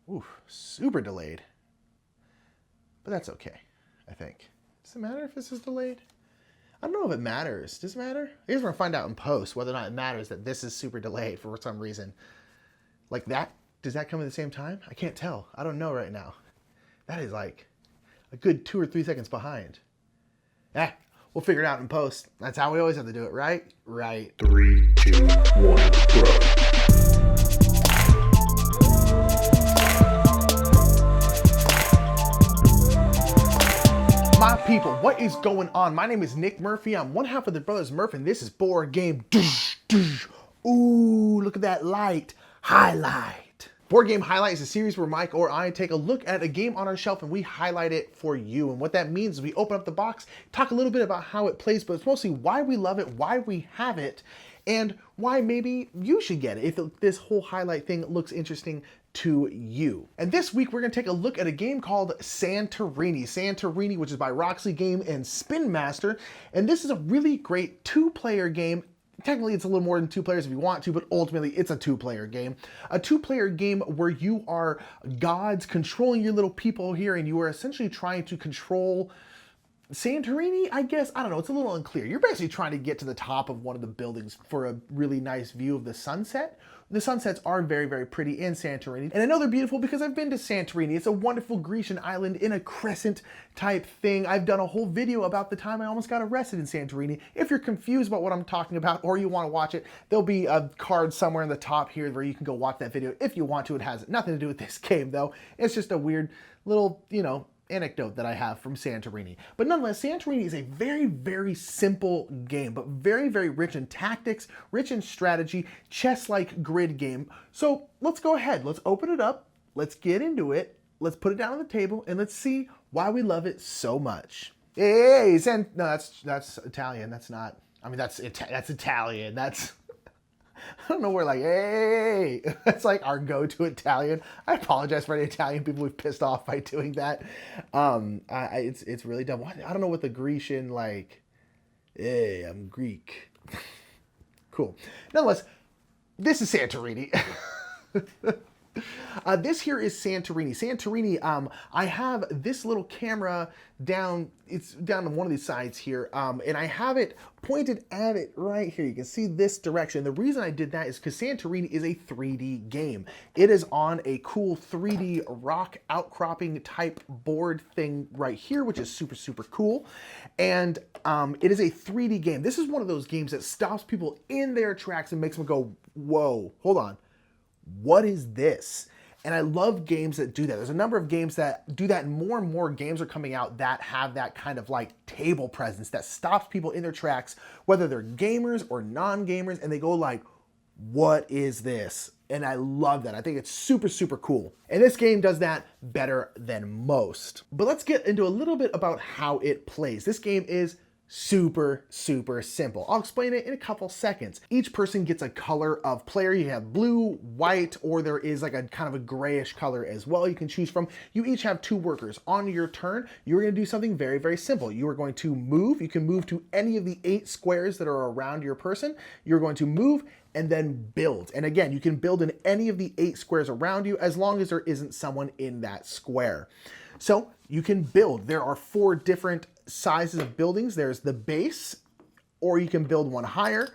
Ooh, super delayed. But that's okay, I think. Does it matter if this is delayed? I don't know if it matters. Does it matter? I guess we're gonna find out in post whether or not it matters that this is super delayed for some reason. Like that, does that come at the same time? I can't tell. I don't know right now. That is like a good 2 or 3 seconds behind. We'll figure it out in post. That's how we always have to do it, right? Right. 3, 2, 1, go. My people, what is going on? My name is Nick Murphy. I'm one half of the brothers Murph, and this is Board Game. Ooh, look at that light. Highlight. Board Game Highlight is a series where Mike or I take a look at a game on our shelf and we highlight it for you. And what that means is we open up the box, talk a little bit about how it plays, but it's mostly why we love it, why we have it, and why maybe you should get it if this whole highlight thing looks interesting to you. And this week we're gonna take a look at a game called Santorini. Santorini, which is by Roxley Game and Spin Master. And this is a really great 2-player game. Technically, it's a little more than 2 players if you want to, but ultimately it's a 2-player game. A 2-player game where you are gods controlling your little people here, and you are essentially trying to control Santorini, I guess. I don't know, it's a little unclear. You're basically trying to get to the top of one of the buildings for a really nice view of the sunset. The sunsets are very, very pretty in Santorini. And I know they're beautiful because I've been to Santorini. It's a wonderful Grecian island in a crescent type thing. I've done a whole video about the time I almost got arrested in Santorini. If you're confused about what I'm talking about or you want to watch it, there'll be a card somewhere in the top here where you can go watch that video if you want to. It has nothing to do with this game though. It's just a weird little, anecdote that I have from Santorini. But nonetheless, Santorini is a very, very simple game, but very, very rich in tactics, rich in strategy, chess-like grid game. So let's go ahead. Let's open it up. Let's get into it. Let's put it down on the table and let's see why we love it so much. Hey, no, that's Italian. That's not, that's Italian. That's, I don't know where hey, that's like our go-to Italian. I apologize for any Italian people we've pissed off by doing that. It's really dumb. I don't know what the Grecian hey, I'm Greek. Cool. Nonetheless, this is Santorini. This here is Santorini. Santorini, I have this little camera down, it's down on one of these sides here, and I have it pointed at it right here. You can see this direction. The reason I did that is because Santorini is a 3D game. It is on a cool 3D rock outcropping type board thing right here, which is super, super cool. And it is a 3D game. This is one of those games that stops people in their tracks and makes them go, whoa, hold on. What is this? And I love games that do that. There's a number of games that do that, and more games are coming out that have that kind of table presence that stops people in their tracks, whether they're gamers or non-gamers, and they go what is this? And I love that. I think it's super, super cool. And this game does that better than most. But let's get into a little bit about how it plays. This game is super, super simple. I'll explain it in a couple seconds. Each person gets a color of player. You have blue, white, or there is a kind of a grayish color as well you can choose from. You each have 2 workers. On your turn, you're going to do something very, very simple. You are going to move. You can move to any of the 8 squares that are around your person. You're going to move and then build. And again, you can build in any of the 8 squares around you as long as there isn't someone in that square. So you can build. There are 4 different sizes of buildings. There's the base, or you can build one higher,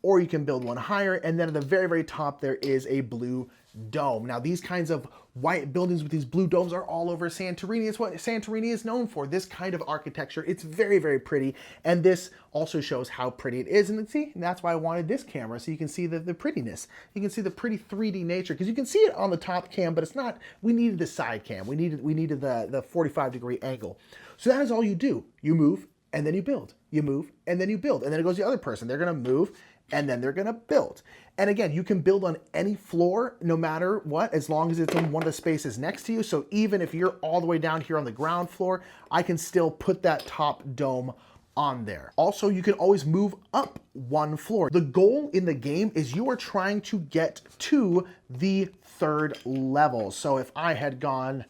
or you can build one higher. And then at the very, very top, there is a blue dome. Now, these kinds of white buildings with these blue domes are all over Santorini. It's what Santorini is known for, this kind of architecture. It's very, very pretty. And this also shows how pretty it is. And see, that's why I wanted this camera, so you can see the prettiness. You can see the pretty 3D nature, because you can see it on the top cam, but it's not, we needed the side cam. We needed the 45-degree angle. So that is all you do. You move, and then you build. You move, and then you build. And then it goes to the other person. They're going to move, and then they're going to build. And again, you can build on any floor, no matter what, as long as it's in one of the spaces next to you. So even if you're all the way down here on the ground floor, I can still put that top dome on there. Also, you can always move up 1 floor. The goal in the game is you are trying to get to the 3rd level. So if I had gone,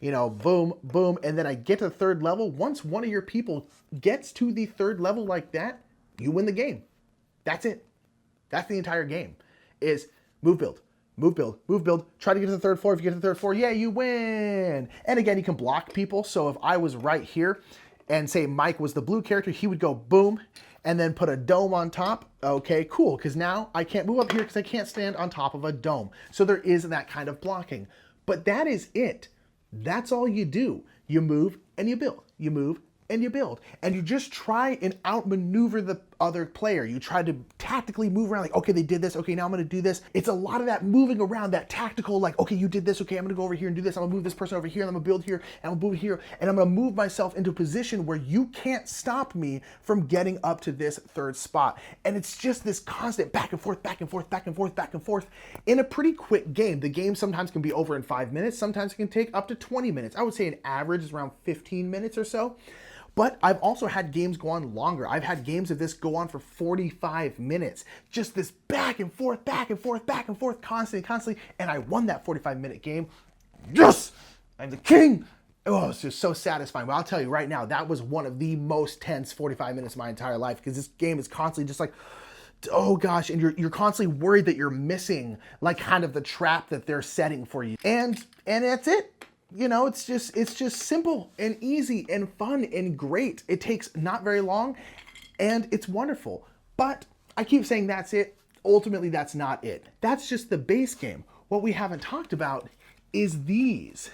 boom, boom, and then I get to the 3rd level, once one of your people gets to the 3rd level like that, you win the game. That's it. That's the entire game, is move, build, move, build, try to get to the third floor. If you get to the third floor, yeah, you win. And again, you can block people. So if I was right here and say Mike was the blue character, he would go boom and then put a dome on top. Okay, cool, because now I can't move up here because I can't stand on top of a dome. So there is that kind of blocking. But that is it. That's all you do. You move and you build. You move and you build. And you just try and outmaneuver the other player. You try to tactically move around, like, okay, they did this, okay, now I'm gonna do this. It's a lot of that moving around, that tactical, like, okay, you did this, okay, I'm gonna go over here and do this, I'm gonna move this person over here, and I'm gonna build here, and I'm gonna move here, and I'm gonna move myself into a position where you can't stop me from getting up to this third spot. And it's just this constant back and forth, back and forth, back and forth, back and forth in a pretty quick game. The game sometimes can be over in 5 minutes, sometimes it can take up to 20 minutes. I would say an average is around 15 minutes or so. But I've also had games go on longer. I've had games of this go on for 45 minutes. Just this back and forth, back and forth, back and forth, constantly. And I won that 45-minute game. Yes! I'm the king! Oh, it's just so satisfying. But I'll tell you right now, that was one of the most tense 45 minutes of my entire life, because this game is constantly just like, oh gosh, and you're constantly worried that you're missing like kind of the trap that they're setting for you. And that's it. You know, it's just simple and easy and fun and great. It takes not very long and it's wonderful. But I keep saying that's it. Ultimately, that's not it. That's just the base game. What we haven't talked about is these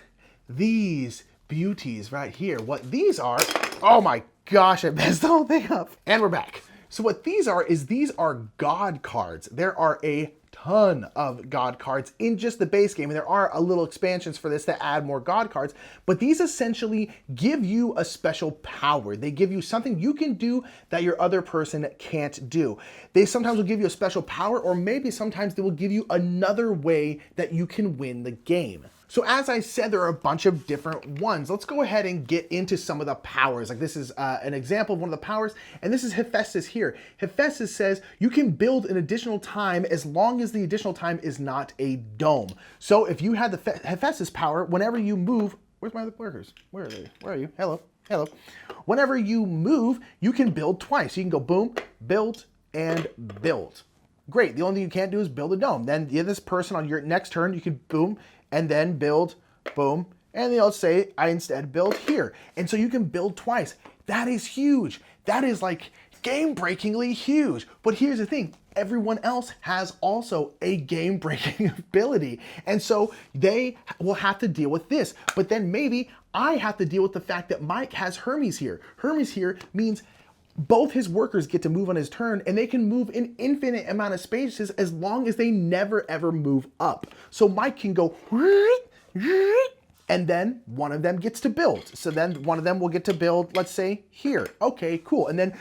beauties right here. What these are, oh my gosh, I messed the whole thing up. And we're back. So what these are God cards. There are a ton of God cards in just the base game, and there are a little expansions for this that add more God cards, but these essentially give you a special power. They give you something you can do that your other person can't do. They sometimes will give you a special power, or maybe sometimes they will give you another way that you can win the game. So as I said, there are a bunch of different ones. Let's go ahead and get into some of the powers. Like this is an example of one of the powers, and this is Hephaestus here. Hephaestus says you can build an additional time as long as the additional time is not a dome. So if you had the Hephaestus power, whenever you move, where's my other workers? Where are they? Where are you? Hello, hello. Whenever you move, you can build twice. You can go boom, build, and build. Great, the only thing you can't do is build a dome. Then the other person on your next turn, you can boom, and then build, boom, and they'll say, I instead build here. And so you can build twice. That is huge. That is like game-breakingly huge. But here's the thing, everyone else has also a game-breaking ability. And so they will have to deal with this. But then maybe I have to deal with the fact that Mike has Hermes here. Hermes here means both his workers get to move on his turn, and they can move an infinite amount of spaces as long as they never ever move up. So Mike can go, and then one of them gets to build. So then one of them will get to build, let's say here. Okay, cool. And then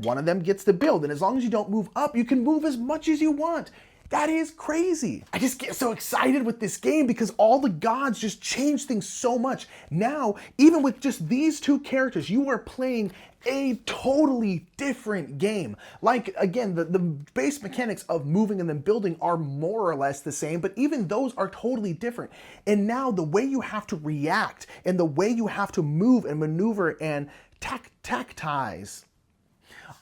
one of them gets to build. And as long as you don't move up, you can move as much as you want. That is crazy. I just get so excited with this game because all the gods just change things so much. Now, even with just these two characters, you are playing a totally different game. Like, again, the base mechanics of moving and then building are more or less the same, but even those are totally different. And now the way you have to react and the way you have to move and maneuver and tactize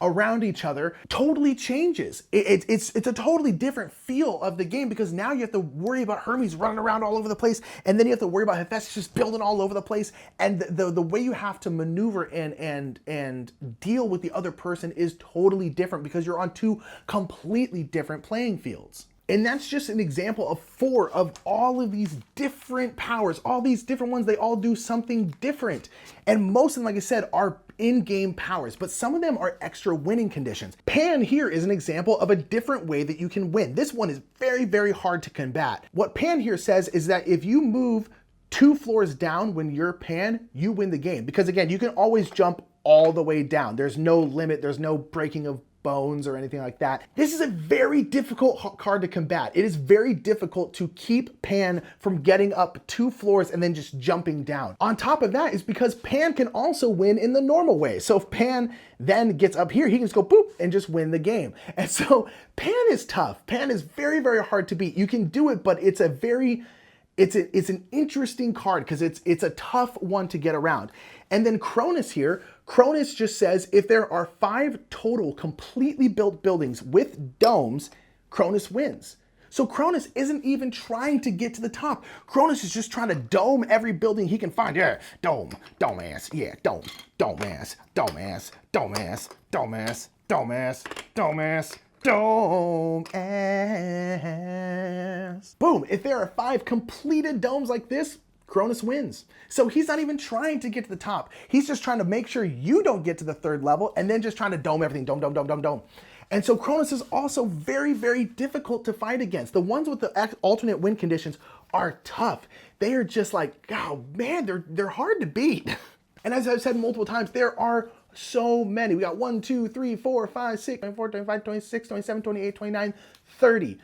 around each other totally changes. It's a totally different feel of the game because now you have to worry about Hermes running around all over the place, and then you have to worry about Hephaestus just building all over the place, and the way you have to maneuver and deal with the other person is totally different because you're on two completely different playing fields. And that's just an example of 4 of all of these different powers, all these different ones. They all do something different. And most of them, like I said, are in-game powers, but some of them are extra winning conditions. Pan here is an example of a different way that you can win. This one is very, very hard to combat. What Pan here says is that if you move 2 floors down when you're Pan, you win the game. Because again, you can always jump all the way down. There's no limit. There's no breaking of bones or anything like that. This is a very difficult card to combat. It is very difficult to keep Pan from getting up 2 floors and then just jumping down. On top of that is because Pan can also win in the normal way. So if Pan then gets up here, he can just go boop and just win the game. And so Pan is tough. Pan is very, very hard to beat. You can do it, but it's an interesting card because it's a tough one to get around. And then Cronus here, Cronus just says if there are 5 total completely built buildings with domes, Cronus wins. So Cronus isn't even trying to get to the top. Cronus is just trying to dome every building he can find. Yeah, dome ass. Yeah, dome ass, dome ass, dome ass, dome ass, dome ass, dome ass, dome ass. Boom, if there are 5 completed domes like this, Cronus wins. So he's not even trying to get to the top. He's just trying to make sure you don't get to the 3rd level and then just trying to dome everything. Dome, dome, dome, dome, dome. And so Cronus is also very, very difficult to fight against. The ones with the alternate win conditions are tough. They are just like, oh man, they're hard to beat. And as I've said multiple times, there are so many. We got 1, 2, 3, 4, 5, 6, 24, 25, 26, 27, 28, 29, 30.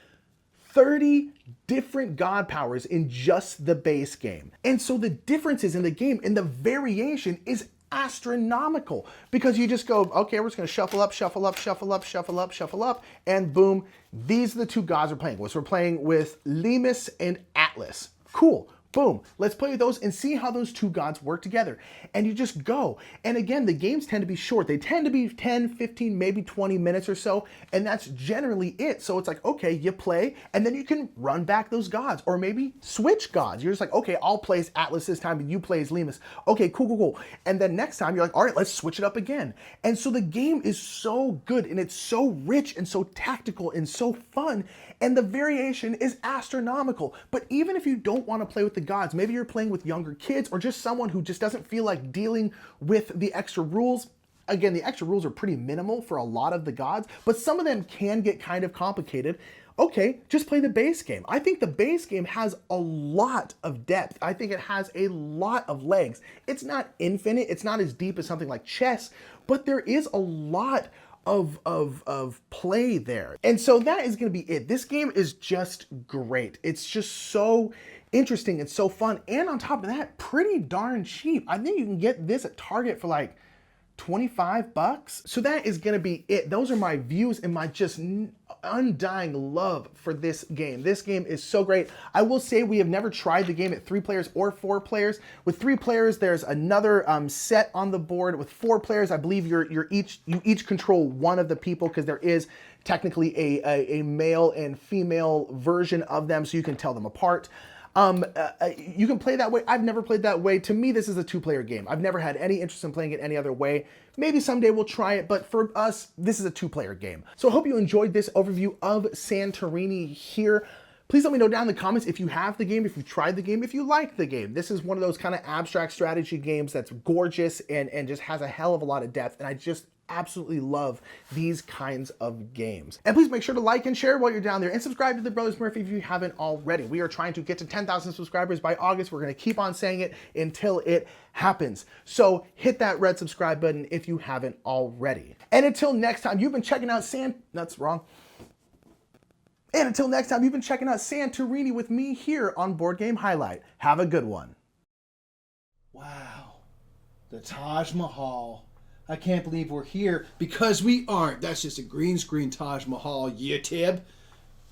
30 different god powers in just the base game. And so the differences in the game and the variation is astronomical because you just go, okay, we're just gonna shuffle up, shuffle up, shuffle up, shuffle up, shuffle up, and boom, these are the 2 gods we're playing with. So we're playing with Lemus and Atlas. Cool. Boom, let's play with those and see how those 2 gods work together. And you just go. And again, the games tend to be short. They tend to be 10, 15, maybe 20 minutes or so. And that's generally it. So it's like, okay, you play and then you can run back those gods or maybe switch gods. You're just like, okay, I'll play as Atlas this time and you play as Lemus. Okay, cool, cool, cool. And then next time you're like, all right, let's switch it up again. And so the game is so good and it's so rich and so tactical and so fun. And the variation is astronomical. But even if you don't want to play with the gods, maybe you're playing with younger kids or just someone who just doesn't feel like dealing with the extra rules. Again, the extra rules are pretty minimal for a lot of the gods, but some of them can get kind of complicated. Okay, just play the base game. I think the base game has a lot of depth. I think it has a lot of legs. It's not infinite. It's not as deep as something like chess, but there is a lot of play there. And so that is going to be it. This game is just great. It's just so interesting and so fun. And on top of that, pretty darn cheap. I think you can get this at Target for like $25. So that is going to be it. Those are my views and my just undying love for this game. This game is so great. I will say we have never tried the game at 3 players or 4 players. With 3 players, there's another set on the board. With 4 players, I believe you each control one of the people because there is technically a male and female version of them, so you can tell them apart. You can play that way. I've never played that way. To me, this is a 2-player game. I've never had any interest in playing it any other way. Maybe someday we'll try it, but for us, this is a 2-player game. So I hope you enjoyed this overview of Santorini here. Please let me know down in the comments if you have the game, if you tried the game, if you liked the game. This is one of those kind of abstract strategy games that's gorgeous and just has a hell of a lot of depth, and I just absolutely love these kinds of games. And please make sure to like and share while you're down there and subscribe to the Brothers Murphy if you haven't already. We are trying to get to 10,000 subscribers by August. We're going to keep on saying it until it happens. So hit that red subscribe button if you haven't already. And until next time, you've been checking out And until next time, you've been checking out Santorini with me here on Board Game Highlight. Have a good one. Wow, the Taj Mahal. I can't believe we're here because we aren't. That's just a green screen Taj Mahal, you tib.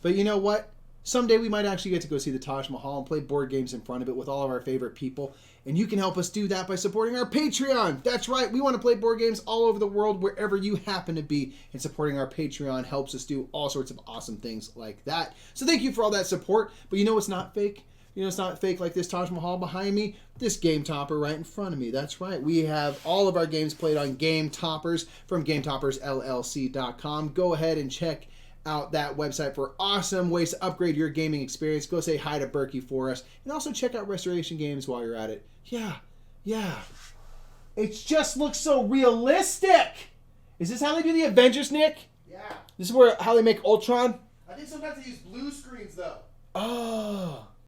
But you know what? Someday we might actually get to go see the Taj Mahal and play board games in front of it with all of our favorite people. And you can help us do that by supporting our Patreon. That's right. We want to play board games all over the world, wherever you happen to be. And supporting our Patreon helps us do all sorts of awesome things like that. So thank you for all that support. But you know what's not fake? You know, it's not fake like this Taj Mahal behind me. This Game Topper right in front of me. That's right. We have all of our games played on Game Toppers from GameToppersLLC.com. Go ahead and check out that website for awesome ways to upgrade your gaming experience. Go say hi to Berkey for us. And also check out Restoration Games while you're at it. Yeah. It just looks so realistic. Is this how they do the Avengers, Nick? Yeah. This is how they make Ultron? I think sometimes they use blue screens though. Oh.